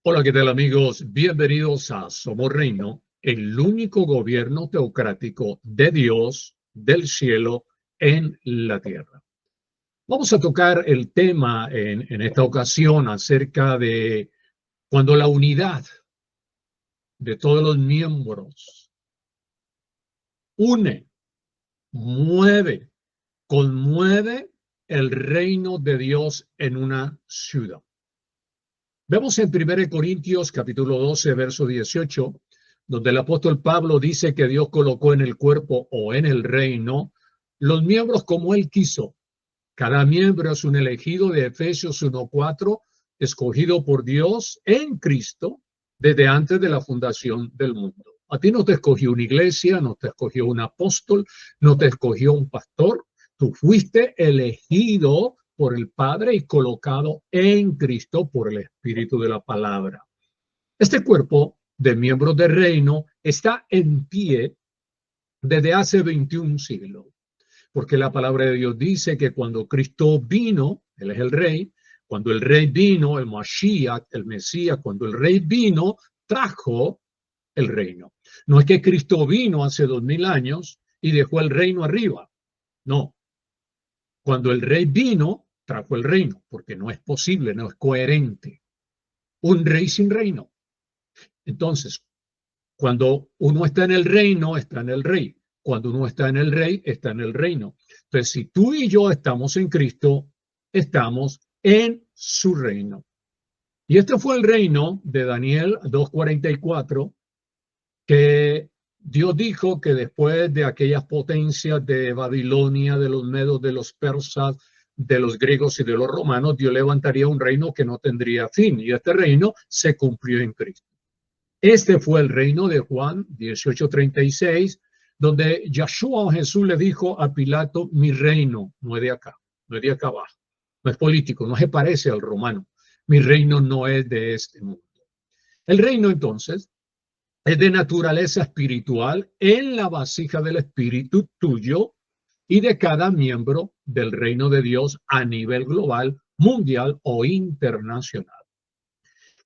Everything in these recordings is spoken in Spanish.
Hola, ¿qué tal amigos? Bienvenidos a Somos Reino, el único gobierno teocrático de Dios, del cielo, en la tierra. Vamos a tocar el tema en esta ocasión acerca de cuando la unidad de todos los miembros une, mueve, conmueve el reino de Dios en una ciudad. Vemos en 1 Corintios capítulo 12, verso 18, donde el apóstol Pablo dice que Dios colocó en el cuerpo o en el reino los miembros como él quiso. Cada miembro es un elegido de Efesios 1:4, escogido por Dios en Cristo desde antes de la fundación del mundo. A ti no te escogió una iglesia, no te escogió un apóstol, no te escogió un pastor. Tú fuiste elegido por el Padre y colocado en Cristo por el Espíritu de la palabra. Este cuerpo de miembros del reino está en pie desde hace 21 siglos, porque la palabra de Dios dice que cuando Cristo vino, Él es el Rey, cuando el Rey vino, el Mashiach, el Mesías, cuando el Rey vino, trajo el reino. No es que Cristo vino hace 2000 años y dejó el reino arriba, no. Cuando el Rey vino, trajo el reino, porque no es posible, no es coherente. Un rey sin reino. Entonces, cuando uno está en el reino, está en el rey. Cuando uno está en el rey, está en el reino. Entonces, si tú y yo estamos en Cristo, estamos en su reino. Y este fue el reino de Daniel 2:44, que Dios dijo que después de aquellas potencias de Babilonia, de los medos, de los persas, de los griegos y de los romanos, Dios levantaría un reino que no tendría fin. Y este reino se cumplió en Cristo. Este fue el reino de Juan 18:36, donde Yeshua o Jesús le dijo a Pilato: mi reino no es de acá, no es de acá abajo, no es político, no se parece al romano. Mi reino no es de este mundo. El reino entonces es de naturaleza espiritual en la vasija del espíritu tuyo y de cada miembro del reino de Dios a nivel global, mundial o internacional.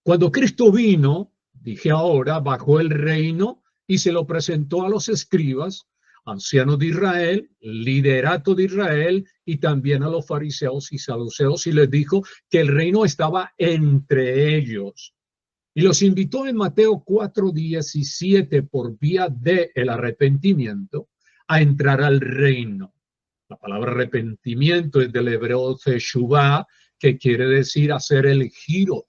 Cuando Cristo vino, dije ahora, bajó el reino y se lo presentó a los escribas, ancianos de Israel, liderato de Israel y también a los fariseos y saduceos, y les dijo que el reino estaba entre ellos. Y los invitó en Mateo 4:17 por vía del arrepentimiento a entrar al reino. La palabra arrepentimiento es del hebreo teshuvah, que quiere decir hacer el giro,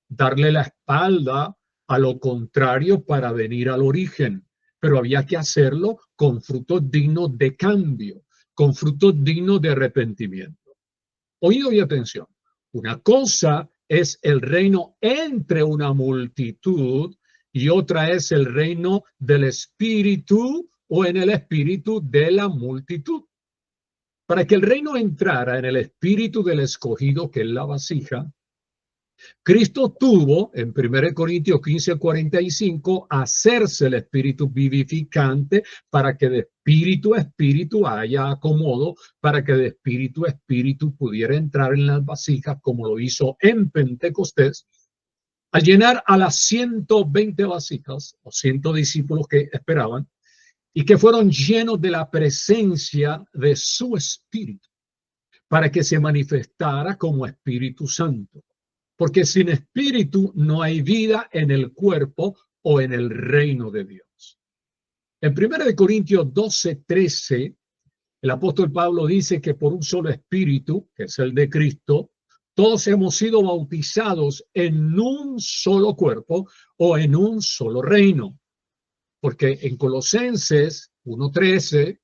darle la espalda a lo contrario para venir al origen. Pero había que hacerlo con frutos dignos de cambio, con frutos dignos de arrepentimiento. Oído y atención. Una cosa es el reino entre una multitud y otra es el reino del espíritu o en el espíritu de la multitud. Para que el reino entrara en el espíritu del escogido, que es la vasija, Cristo tuvo, en 1 Corintios 15:45, hacerse el espíritu vivificante para que de espíritu a espíritu haya acomodo, para que de espíritu a espíritu pudiera entrar en las vasijas, como lo hizo en Pentecostés, al llenar a las 120 vasijas, o 100 discípulos que esperaban, y que fueron llenos de la presencia de su espíritu, para que se manifestara como Espíritu Santo. Porque sin espíritu no hay vida en el cuerpo o en el reino de Dios. En 1 Corintios 12:13, el apóstol Pablo dice que por un solo espíritu, que es el de Cristo, todos hemos sido bautizados en un solo cuerpo o en un solo reino. Porque en Colosenses 1:13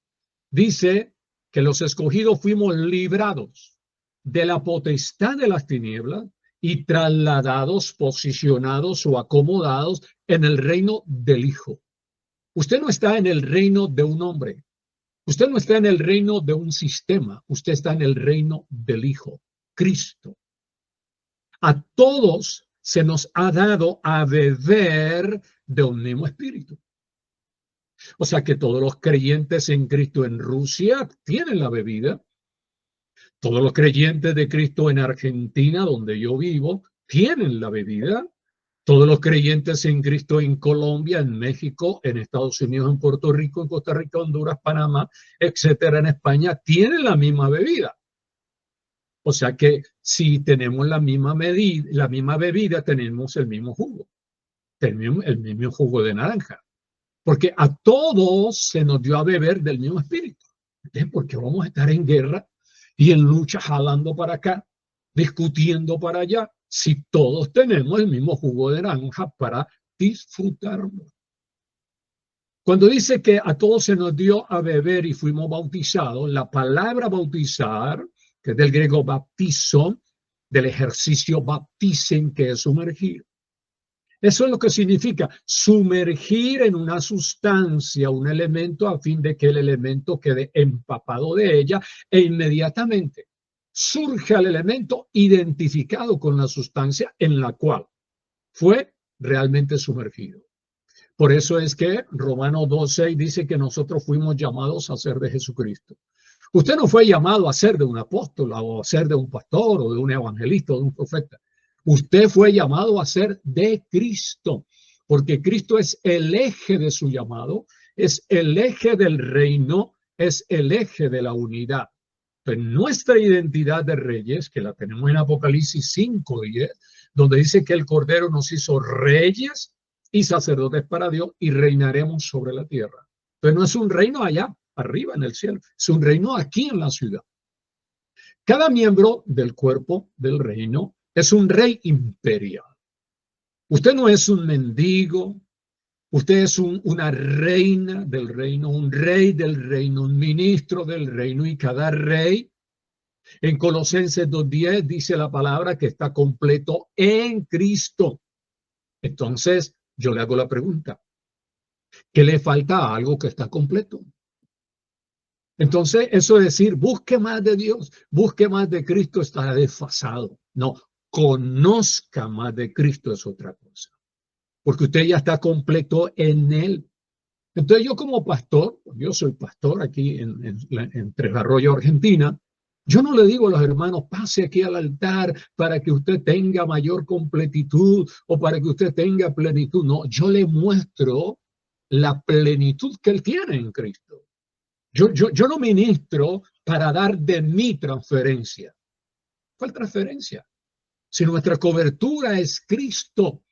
dice que los escogidos fuimos librados de la potestad de las tinieblas y trasladados, posicionados o acomodados en el reino del Hijo. Usted no está en el reino de un hombre. Usted no está en el reino de un sistema. Usted está en el reino del Hijo, Cristo. A todos se nos ha dado a beber de un mismo espíritu. O sea que todos los creyentes en Cristo en Rusia tienen la bebida. Todos los creyentes de Cristo en Argentina, donde yo vivo, tienen la bebida. Todos los creyentes en Cristo en Colombia, en México, en Estados Unidos, en Puerto Rico, en Costa Rica, Honduras, Panamá, etcétera, en España, tienen la misma bebida. O sea que si tenemos la misma bebida, tenemos el mismo jugo, el mismo jugo de naranja. Porque a todos se nos dio a beber del mismo espíritu. Entonces, ¿por qué vamos a estar en guerra y en lucha jalando para acá, discutiendo para allá, si todos tenemos el mismo jugo de naranja para disfrutarlo? Cuando dice que a todos se nos dio a beber y fuimos bautizados, la palabra bautizar, que es del griego baptizo, del ejercicio baptisen, que es sumergir. Eso es lo que significa sumergir en una sustancia, un elemento, a fin de que el elemento quede empapado de ella e inmediatamente surge el elemento identificado con la sustancia en la cual fue realmente sumergido. Por eso es que Romanos 12 dice que nosotros fuimos llamados a ser de Jesucristo. Usted no fue llamado a ser de un apóstol o a ser de un pastor o de un evangelista o de un profeta. Usted fue llamado a ser de Cristo, porque Cristo es el eje de su llamado, es el eje del reino, es el eje de la unidad. Entonces, nuestra identidad de reyes, que la tenemos en Apocalipsis 5:10, donde dice que el Cordero nos hizo reyes y sacerdotes para Dios y reinaremos sobre la tierra. Entonces no es un reino allá arriba en el cielo, es un reino aquí en la ciudad. Cada miembro del cuerpo del reino es un rey imperial. Usted no es un mendigo, usted es una reina del reino, un rey del reino, un ministro del reino, y cada rey, en Colosenses 2:10 dice la palabra que está completo en Cristo. Entonces, yo le hago la pregunta, ¿qué le falta a algo que está completo? Entonces, eso es decir, busque más de Dios, busque más de Cristo, está desfasado. No, conozca más de Cristo es otra cosa, porque usted ya está completo en Él. Entonces, yo como pastor, yo soy pastor aquí en Tres Arroyos, Argentina, yo no le digo a los hermanos, pase aquí al altar para que usted tenga mayor completitud o para que usted tenga plenitud. No, yo le muestro la plenitud que Él tiene en Cristo. Yo no ministro para dar de mi transferencia. ¿Cuál transferencia? Si nuestra cobertura es Cristo,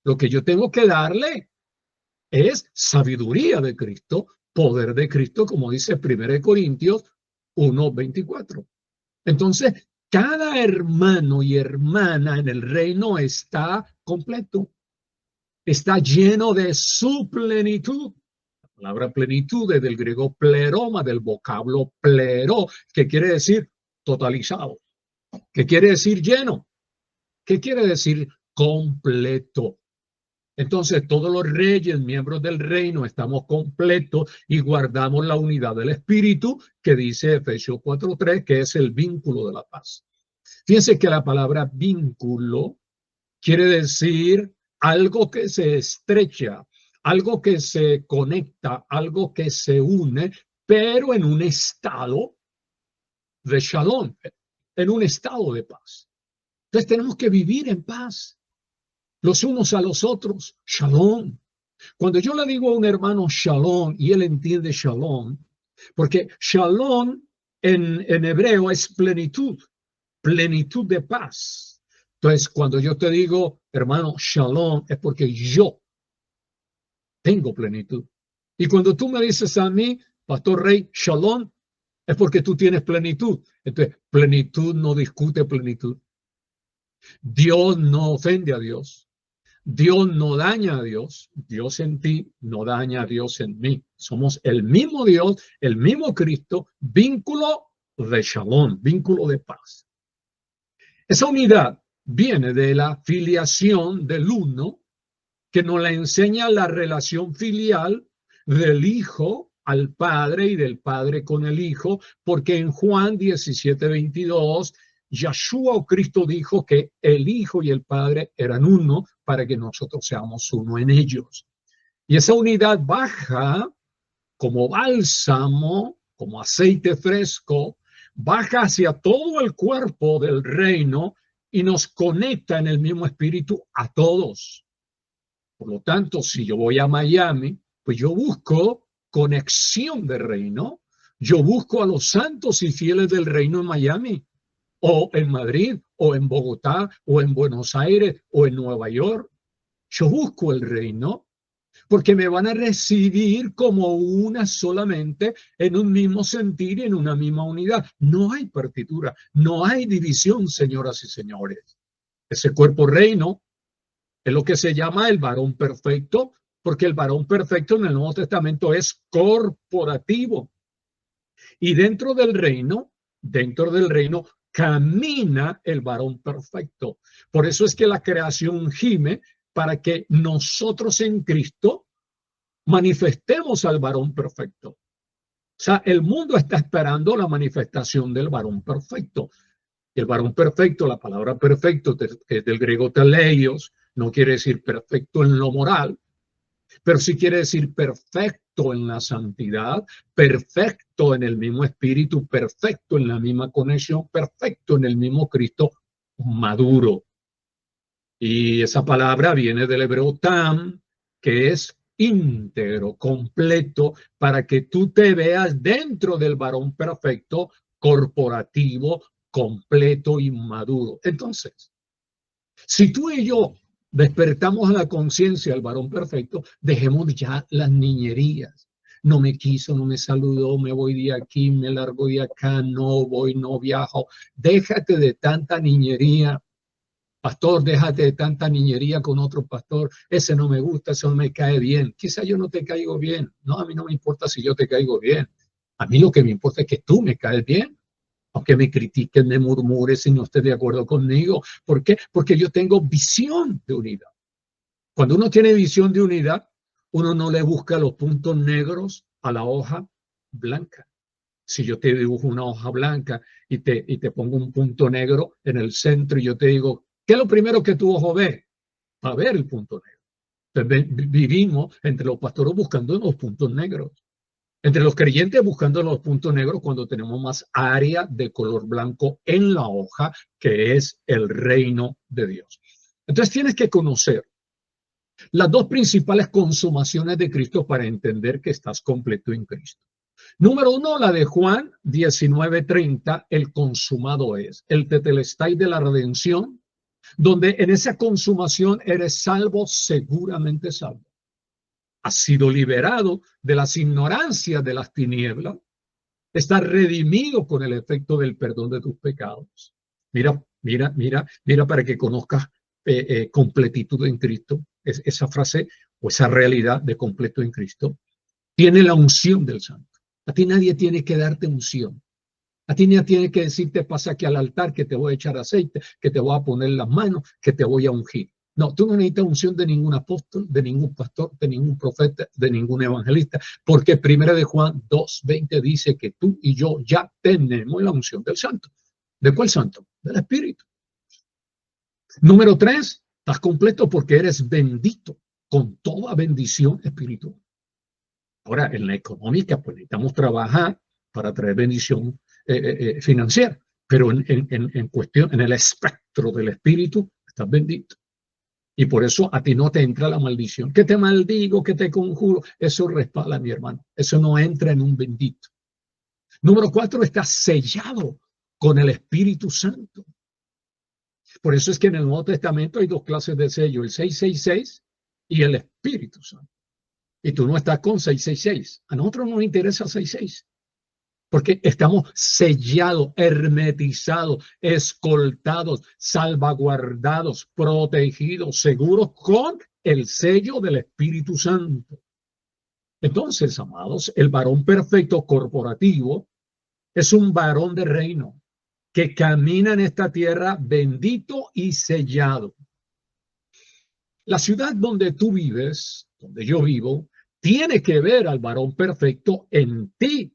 lo que yo tengo que darle es sabiduría de Cristo, poder de Cristo, como dice 1 Corintios 1:24. Entonces, cada hermano y hermana en el reino está completo, está lleno de su plenitud. La palabra plenitud es del griego pleroma, del vocablo plero, que quiere decir totalizado, que quiere decir lleno, que quiere decir completo. Entonces, todos los reyes, miembros del reino, estamos completos y guardamos la unidad del espíritu, que dice Efesios 4:3, que es el vínculo de la paz. Fíjense que la palabra vínculo quiere decir algo que se estrecha, algo que se conecta, algo que se une, pero en un estado de shalom, en un estado de paz. Entonces tenemos que vivir en paz, los unos a los otros, shalom. Cuando yo le digo a un hermano shalom y él entiende shalom, porque shalom en hebreo es plenitud, plenitud de paz. Entonces, cuando yo te digo, hermano, shalom, es porque yo tengo plenitud. Y cuando tú me dices a mí, Pastor Rey, shalom, es porque tú tienes plenitud. Entonces, plenitud no discute plenitud. Dios no ofende a Dios. Dios no daña a Dios. Dios en ti no daña a Dios en mí. Somos el mismo Dios, el mismo Cristo, vínculo de shalom, vínculo de paz. Esa unidad viene de la filiación del uno, que nos la enseña la relación filial del Hijo al Padre y del Padre con el Hijo, porque en Juan 17:22, Yeshua o Cristo dijo que el Hijo y el Padre eran uno para que nosotros seamos uno en ellos. Y esa unidad baja como bálsamo, como aceite fresco, baja hacia todo el cuerpo del reino y nos conecta en el mismo espíritu a todos. Por lo tanto, si yo voy a Miami, pues yo busco conexión de reino. Yo busco a los santos y fieles del reino en Miami, o en Madrid, o en Bogotá, o en Buenos Aires, o en Nueva York. Yo busco el reino porque me van a recibir como una solamente, en un mismo sentir y en una misma unidad. No hay partitura, no hay división, señoras y señores. Ese cuerpo reino es lo que se llama el varón perfecto, porque el varón perfecto en el Nuevo Testamento es corporativo. Y dentro del reino, camina el varón perfecto. Por eso es que la creación gime para que nosotros en Cristo manifestemos al varón perfecto. O sea, el mundo está esperando la manifestación del varón perfecto. El varón perfecto, la palabra perfecto, que es del griego teleios, no quiere decir perfecto en lo moral, pero sí quiere decir perfecto en la santidad, perfecto en el mismo espíritu, perfecto en la misma conexión, perfecto en el mismo Cristo, maduro. Y esa palabra viene del hebreo tam, que es íntegro, completo, para que tú te veas dentro del varón perfecto, corporativo, completo y maduro. Entonces, si tú y yo despertamos la conciencia del varón perfecto, dejemos ya las niñerías. No me quiso, no me saludó, me voy de aquí, me largo de acá, no voy, no viajo. Déjate de tanta niñería. Pastor, déjate de tanta niñería con otro pastor. Ese no me gusta, ese no me cae bien. Quizá yo no te caigo bien. No, a mí no me importa si yo te caigo bien. A mí lo que me importa es que tú me caes bien. Aunque me critiquen, me murmures y no estés de acuerdo conmigo. ¿Por qué? Porque yo tengo visión de unidad. Cuando uno tiene visión de unidad, uno no le busca los puntos negros a la hoja blanca. Si yo te dibujo una hoja blanca y te pongo un punto negro en el centro y yo te digo, ¿qué es lo primero que tu ojo ve? Va a ver el punto negro. Entonces, vivimos entre los pastores buscando los puntos negros. Entre los creyentes buscando los puntos negros cuando tenemos más área de color blanco en la hoja, que es el reino de Dios. Entonces tienes que conocer las dos principales consumaciones de Cristo para entender que estás completo en Cristo. Número uno, la de Juan 19:30, el consumado es, el tetelestai de la redención, donde en esa consumación eres salvo, seguramente salvo. Has sido liberado de las ignorancias de las tinieblas, estás redimido con el efecto del perdón de tus pecados. Mira para que conozcas completitud en Cristo, esa frase o esa realidad de completo en Cristo. Tiene la unción del Santo. A ti nadie tiene que darte unción. A ti nadie tiene que decirte pasa aquí al altar que te voy a echar aceite, que te voy a poner las manos, que te voy a ungir. No, tú no necesitas unción de ningún apóstol, de ningún pastor, de ningún profeta, de ningún evangelista, porque 1 de Juan 2:20 dice que tú y yo ya tenemos la unción del Santo. ¿De cuál Santo? Del Espíritu. Número 3, estás completo porque eres bendito con toda bendición espiritual. Ahora, en la económica, pues necesitamos trabajar para traer bendición financiera, pero en cuestión, en el espectro del espíritu, estás bendito. Y por eso a ti no te entra la maldición. Que te maldigo, que te conjuro, eso respalda, mi hermano. Eso no entra en un bendito. Número 4, estás sellado con el Espíritu Santo. Por eso es que en el Nuevo Testamento hay dos clases de sello, el 666 y el Espíritu Santo. Y tú no estás con 666. A nosotros no nos interesa 66. Porque estamos sellados, hermetizados, escoltados, salvaguardados, protegidos, seguros con el sello del Espíritu Santo. Entonces, amados, el varón perfecto corporativo es un varón de reino que camina en esta tierra bendito y sellado. La ciudad donde tú vives, donde yo vivo, tiene que ver al varón perfecto en ti.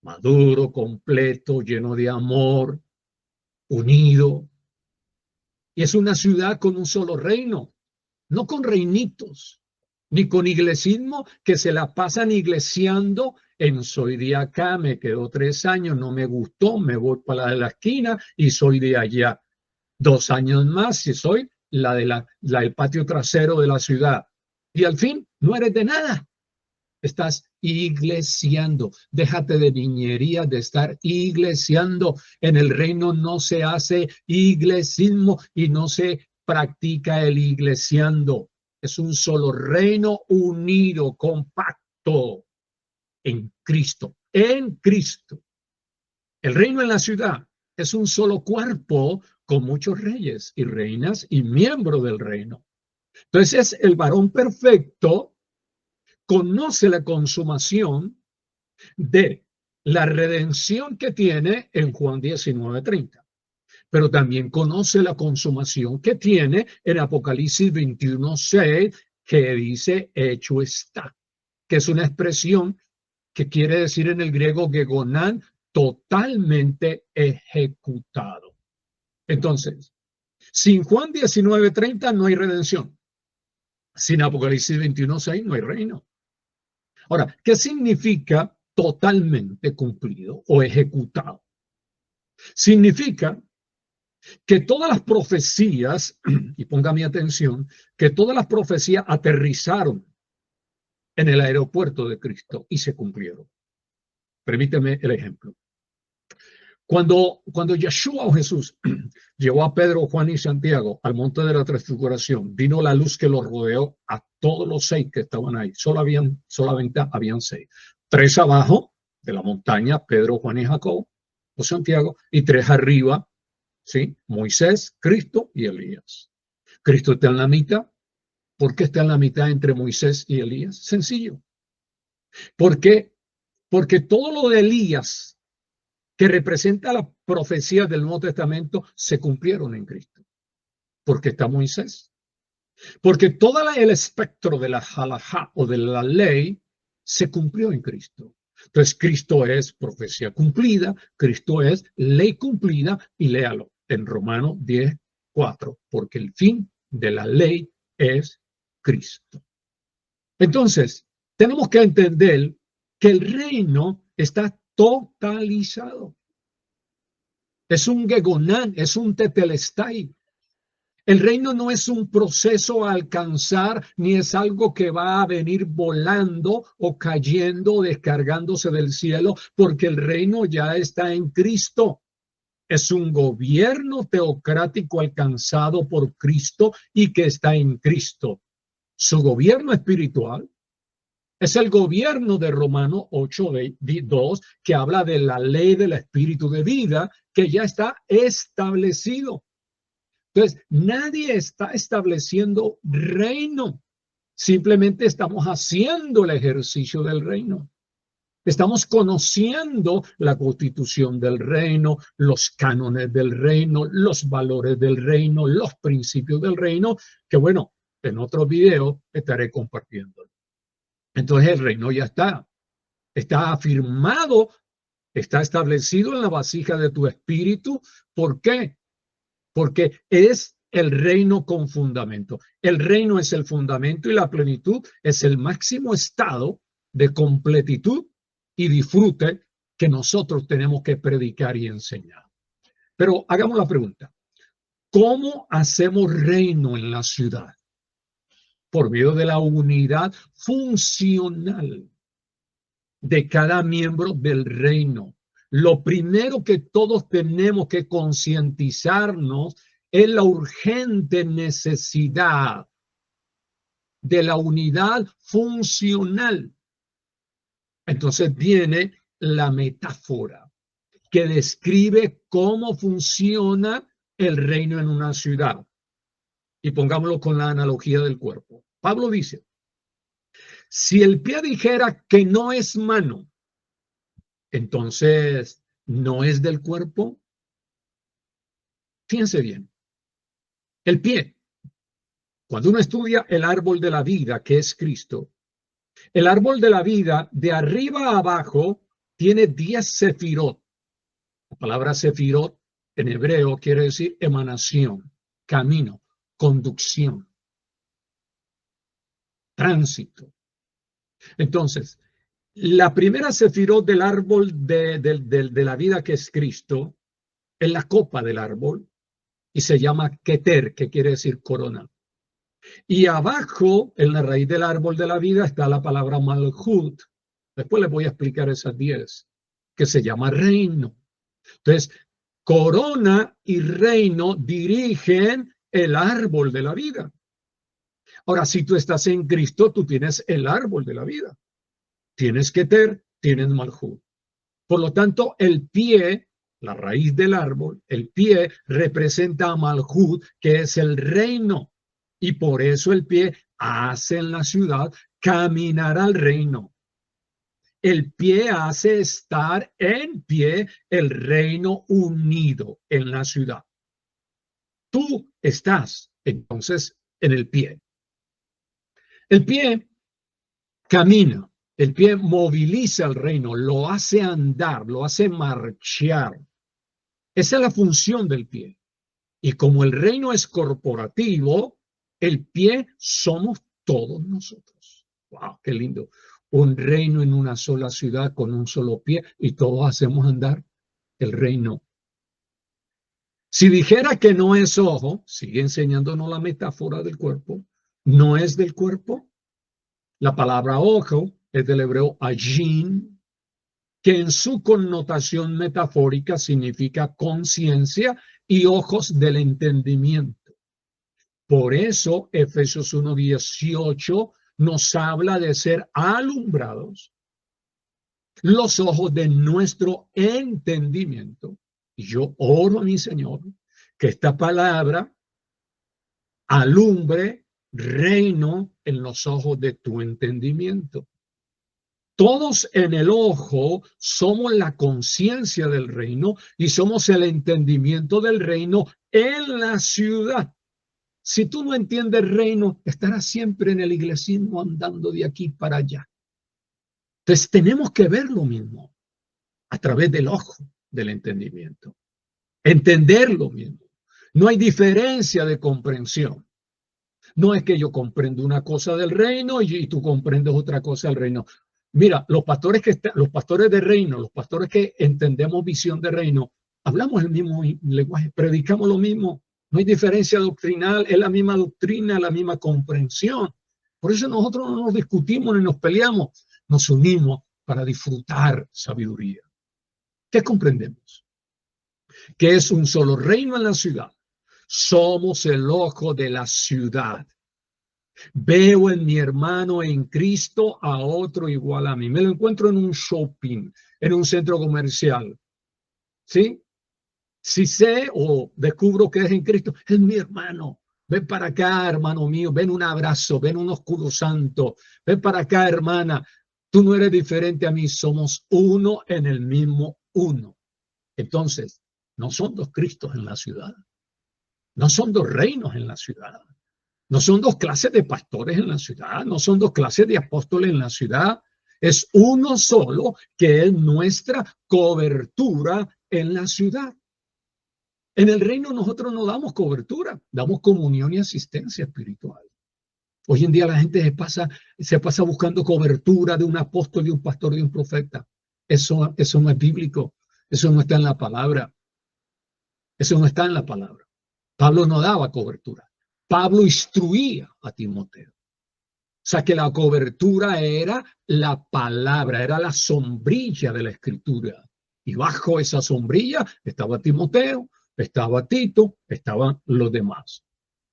Maduro, completo, lleno de amor, unido. Y es una ciudad con un solo reino, no con reinitos, ni con iglesismo que se la pasan iglesiando en soy de acá, me quedo 3 años, no me gustó, me voy para la esquina y soy de allá. 2 años más y soy el patio trasero de la ciudad. Y al fin, no eres de nada. Estás iglesiando. Déjate de niñería, de estar iglesiando. En el reino no se hace iglesismo y no se practica el iglesiando. Es un solo reino unido, compacto en Cristo. En Cristo. El reino en la ciudad es un solo cuerpo con muchos reyes y reinas y miembros del reino. Entonces, el varón perfecto conoce la consumación de la redención que tiene en Juan 19:30, pero también conoce la consumación que tiene en Apocalipsis 21:6, que dice hecho está, que es una expresión que quiere decir en el griego gegonán, totalmente ejecutado. Entonces, sin Juan 19:30 no hay redención. Sin Apocalipsis 21:6 no hay reino. Ahora, ¿qué significa totalmente cumplido o ejecutado? Significa que todas las profecías, y ponga mi atención, que todas las profecías aterrizaron en el aeropuerto de Cristo y se cumplieron. Permíteme el ejemplo. Cuando Yeshua o Jesús llevó a Pedro, Juan y Santiago al monte de la transfiguración, vino la luz que los rodeó a todos los 6 que estaban ahí. Solamente habían 6. 3 abajo de la montaña, Pedro, Juan y Jacob, o Santiago, y 3 arriba, ¿sí? Moisés, Cristo y Elías. Cristo está en la mitad. ¿Por qué está en la mitad entre Moisés y Elías? Sencillo. ¿Por qué? Porque todo lo de Elías, que representa la profecía del Nuevo Testamento, se cumplieron en Cristo. Porque está Moisés. Porque todo el espectro de la halajá o de la ley se cumplió en Cristo. Entonces, Cristo es profecía cumplida, Cristo es ley cumplida, y léalo en Romanos 10:4, porque el fin de la ley es Cristo. Entonces, tenemos que entender que el reino está totalizado. Es un gegonán, es un tetelestai. El reino no es un proceso a alcanzar, ni es algo que va a venir volando o cayendo o descargándose del cielo, porque el reino ya está en Cristo. Es un gobierno teocrático alcanzado por Cristo y que está en Cristo. Su gobierno espiritual es el gobierno de Romanos 8:2, que habla de la ley del espíritu de vida, que ya está establecido. Entonces, nadie está estableciendo reino. Simplemente estamos haciendo el ejercicio del reino. Estamos conociendo la constitución del reino, los cánones del reino, los valores del reino, los principios del reino, que bueno, en otro video estaré compartiendo. Entonces el reino ya está afirmado, está establecido en la vasija de tu espíritu. ¿Por qué? Porque es el reino con fundamento. El reino es el fundamento y la plenitud es el máximo estado de completitud y disfrute que nosotros tenemos que predicar y enseñar. Pero hagamos la pregunta: ¿cómo hacemos reino en la ciudad? Por medio de la unidad funcional de cada miembro del reino. Lo primero que todos tenemos que concientizarnos es la urgente necesidad de la unidad funcional. Entonces viene la metáfora que describe cómo funciona el reino en una ciudad. Y pongámoslo con la analogía del cuerpo. Pablo dice: si el pie dijera que no es mano, entonces no es del cuerpo. Fíjense bien. El pie. Cuando uno estudia el árbol de la vida, que es Cristo, el árbol de la vida, de arriba a abajo, tiene 10 sefirot. La palabra sefirot en hebreo quiere decir emanación, camino, conducción, tránsito. Entonces, la primera sefirot del árbol de la vida, que es Cristo, es la copa del árbol. y se llama Keter, que quiere decir corona. Y abajo, en la raíz del árbol de la vida, está la palabra Malhut. Después les voy a explicar esas 10, que se llama reino. Entonces, corona y reino dirigen el árbol de la vida. Ahora, si tú estás en Cristo, tú tienes el árbol de la vida. Tienes Keter, tienes Malhut. Por lo tanto, el pie, la raíz del árbol, el pie representa a Malhut, que es el reino. Y por eso el pie hace en la ciudad caminar al reino. El pie hace estar en pie el reino unido en la ciudad. Tú estás entonces en el pie. El pie camina, el pie moviliza el reino, lo hace andar, lo hace marchar. Esa es la función del pie. Y como el reino es corporativo, el pie somos todos nosotros. ¡Wow! ¡Qué lindo! Un reino en una sola ciudad con un solo pie y todos hacemos andar el reino. Si dijera que no es ojo, sigue enseñándonos la metáfora del cuerpo, no es del cuerpo. La palabra ojo es del hebreo ajin, que en su connotación metafórica significa conciencia y ojos del entendimiento. Por eso Efesios 1:18 nos habla de ser alumbrados los ojos de nuestro entendimiento. Y yo oro a mi Señor que esta palabra alumbre reino en los ojos de tu entendimiento. Todos en el ojo somos la conciencia del reino y somos el entendimiento del reino en la ciudad. Si tú no entiendes reino, estarás siempre en el iglesismo andando de aquí para allá. Entonces tenemos que ver lo mismo a través del ojo del entendimiento. Entender lo mismo. No hay diferencia de comprensión. No es que yo comprendo una cosa del reino y tú comprendes otra cosa del reino. Mira, los pastores de reino, los pastores que entendemos visión de reino, hablamos el mismo lenguaje, predicamos lo mismo. No hay diferencia doctrinal, es la misma doctrina, la misma comprensión. Por eso nosotros no nos discutimos ni nos peleamos, nos unimos para disfrutar sabiduría. ¿Qué comprendemos? Que es un solo reino en la ciudad. Somos el ojo de la ciudad. Veo en mi hermano en Cristo a otro igual a mí. Me lo encuentro en un shopping, en un centro comercial. ¿Sí? Si sé o descubro que es en Cristo, es mi hermano. Ven para acá, hermano mío. Ven un abrazo, ven un oscuro santo. Ven para acá, hermana. Tú no eres diferente a mí. Somos uno en el mismo uno. Entonces, no son dos Cristos en la ciudad. No son dos reinos en la ciudad. No son dos clases de pastores en la ciudad, no son dos clases de apóstoles en la ciudad. Es uno solo que es nuestra cobertura en la ciudad. En el reino nosotros no damos cobertura, damos comunión y asistencia espiritual. Hoy en día la gente se pasa buscando cobertura de un apóstol, de un pastor, de un profeta. Eso no es bíblico, eso no está en la palabra. Eso no está en la palabra. Pablo no daba cobertura. Pablo instruía a Timoteo. O sea que la cobertura era la palabra, era la sombrilla de la escritura. Y bajo esa sombrilla estaba Timoteo, estaba Tito, estaban los demás.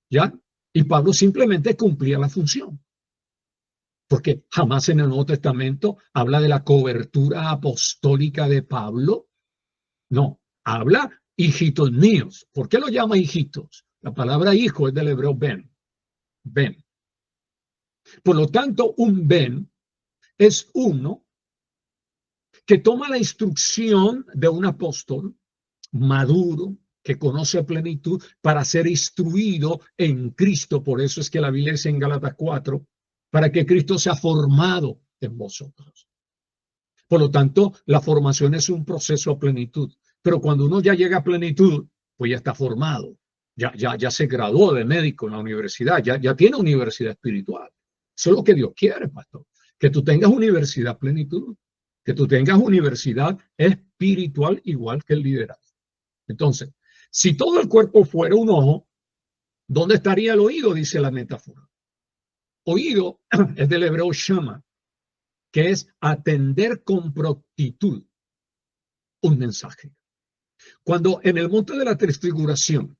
¿Ya? Y Pablo simplemente cumplía la función. Porque jamás en el Nuevo Testamento habla de la cobertura apostólica de Pablo. No, habla hijitos míos. ¿Por qué lo llama hijitos? La palabra hijo es del hebreo ben. Ben. Por lo tanto, un ben es uno que toma la instrucción de un apóstol maduro, que conoce a plenitud, para ser instruido en Cristo. Por eso es que la Biblia dice en Gálatas 4, para que Cristo sea formado en vosotros. Por lo tanto, la formación es un proceso a plenitud. Pero cuando uno ya llega a plenitud, pues ya está formado. Ya se graduó de médico en la universidad, ya tiene universidad espiritual. Eso es lo que Dios quiere, pastor. Que tú tengas universidad plenitud, que tú tengas universidad espiritual igual que el liderazgo. Entonces, Si todo el cuerpo fuera un ojo, ¿dónde estaría el oído? Dice la metáfora. Oído es del hebreo shama, que es atender con prontitud un mensaje. Cuando en el monte de la transfiguración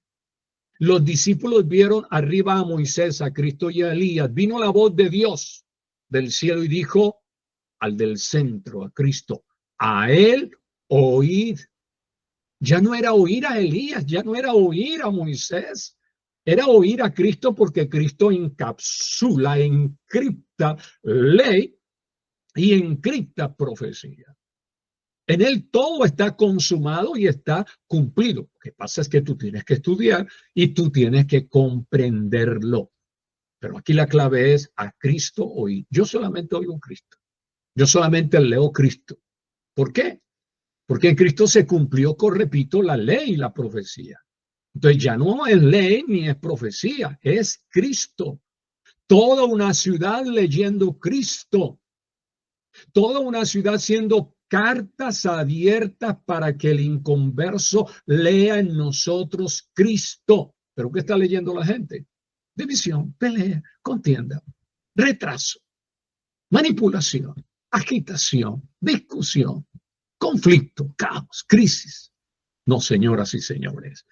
los discípulos vieron arriba a Moisés, a Cristo y a Elías, vino la voz de Dios del cielo y dijo al del centro, a Cristo, a él oíd. Ya no era oír a Elías, ya no era oír a Moisés, era oír a Cristo, porque Cristo encapsula, encripta ley y encripta profecía. En él todo está consumado y está cumplido. Lo que pasa es que tú tienes que estudiar y tú tienes que comprenderlo. Pero aquí la clave es a Cristo oír. Yo solamente oigo a Cristo. Yo solamente leo Cristo. ¿Por qué? Porque en Cristo se cumplió, repito, la ley y la profecía. Entonces ya no es ley ni es profecía, es Cristo. Toda una ciudad leyendo Cristo. Toda una ciudad siendo cartas abiertas para que el inconverso lea en nosotros Cristo. ¿Pero qué está leyendo la gente? División, pelea, contienda, retraso, manipulación, agitación, discusión, conflicto, caos, crisis. No, señoras y señores,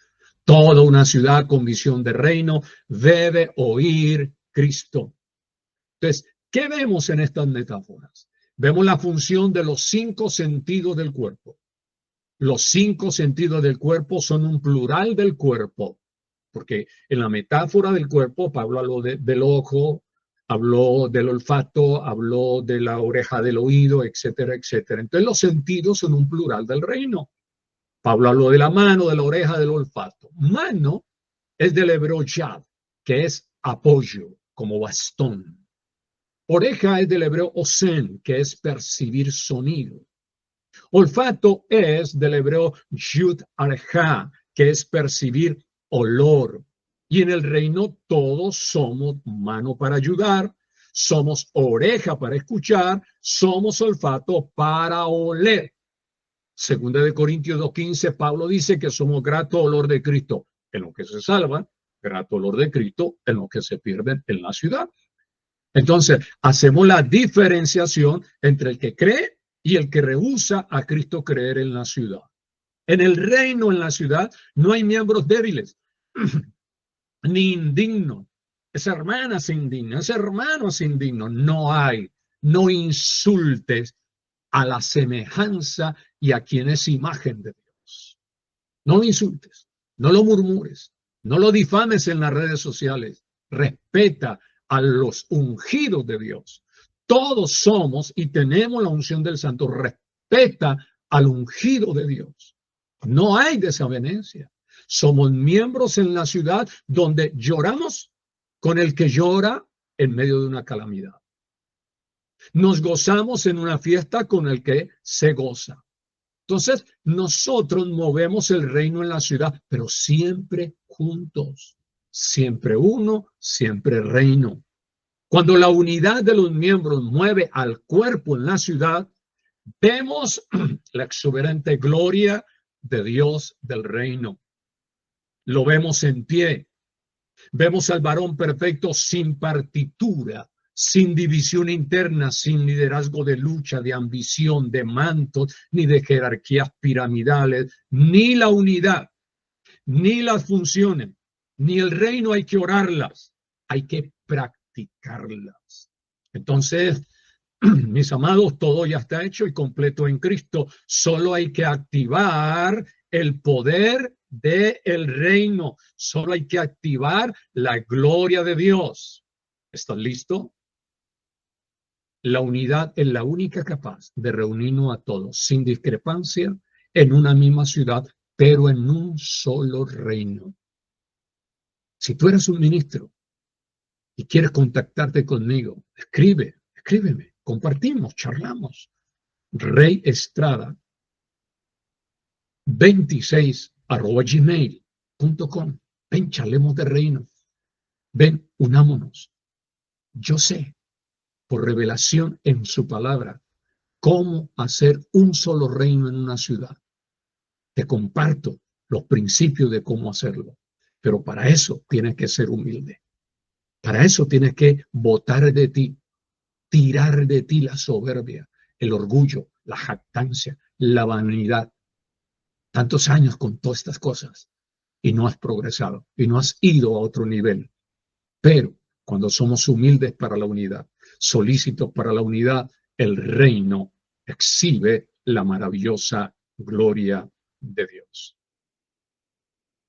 toda una ciudad con visión de reino debe oír Cristo. Entonces, ¿qué vemos en estas metáforas? Vemos la función de los 5 sentidos del cuerpo. Los 5 sentidos del cuerpo son un plural del cuerpo, porque en la metáfora del cuerpo Pablo habló del ojo, habló del olfato, habló de la oreja del oído, etcétera, etcétera. Entonces los sentidos son un plural del reino. Pablo habló de la mano, de la oreja, del olfato. Mano es del hebreo yad, que es apoyo, como bastón. Oreja es del hebreo osen, que es percibir sonido. Olfato es del hebreo yud arja, que es percibir olor. Y en el reino todos somos mano para ayudar, somos oreja para escuchar, somos olfato para oler. Segunda de Corintios 2:15, Pablo dice que somos grato olor de Cristo en los que se salvan, grato olor de Cristo en los que se pierden en la ciudad. Entonces, hacemos la diferenciación entre el que cree y el que rehúsa a Cristo creer en la ciudad. En el reino, en la ciudad, no hay miembros débiles, ni indignos. Esa hermana se indigna, ese hermano se indigno. No hay. No insultes a la semejanza y a quien es imagen de Dios. No lo insultes, no lo murmures, no lo difames en las redes sociales. Respeta a los ungidos de Dios. Todos somos y tenemos la unción del Santo. Respeta al ungido de Dios. No hay desavenencia. Somos miembros en la ciudad donde lloramos con el que llora en medio de una calamidad. Nos gozamos en una fiesta con el que se goza. Entonces, nosotros movemos el reino en la ciudad, pero siempre juntos, siempre uno, siempre reino. Cuando la unidad de los miembros mueve al cuerpo en la ciudad, vemos la exuberante gloria de Dios del reino. Lo vemos en pie. Vemos al varón perfecto sin partitura, sin división interna, sin liderazgo de lucha, de ambición, de mantos, ni de jerarquías piramidales, ni la unidad, ni las funciones, ni el reino hay que orarlas, hay que practicarlas. Entonces, mis amados, todo ya está hecho y completo en Cristo. Solo hay que activar el poder del reino. Solo hay que activar la gloria de Dios. ¿Estás listo? La unidad es la única capaz de reunirnos a todos sin discrepancia en una misma ciudad, pero en un solo reino. Si tú eres un ministro y quieres contactarte conmigo, escríbeme, compartimos, charlamos. Rey Estrada 26@gmail.com. Ven, charlemos de reino. Ven, unámonos. Yo sé, por revelación en su palabra, cómo hacer un solo reino en una ciudad. Te comparto los principios de cómo hacerlo. Pero para eso tienes que ser humilde. Para eso tienes que botar de ti, tirar de ti la soberbia, el orgullo, la jactancia, la vanidad. Tantos años con todas estas cosas y no has progresado y no has ido a otro nivel. Pero cuando somos humildes para la unidad, solícitos para la unidad, el reino exhibe la maravillosa gloria de Dios.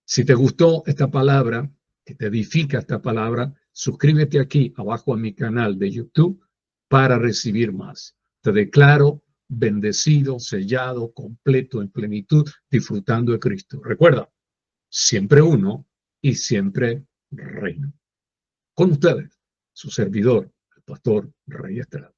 Si te gustó esta palabra, que te edifica esta palabra, suscríbete aquí abajo a mi canal de YouTube para recibir más. Te declaro bendecido, sellado, completo, en plenitud, disfrutando de Cristo. Recuerda, siempre uno y siempre reino. Con ustedes, su servidor, el pastor Rey Estrada.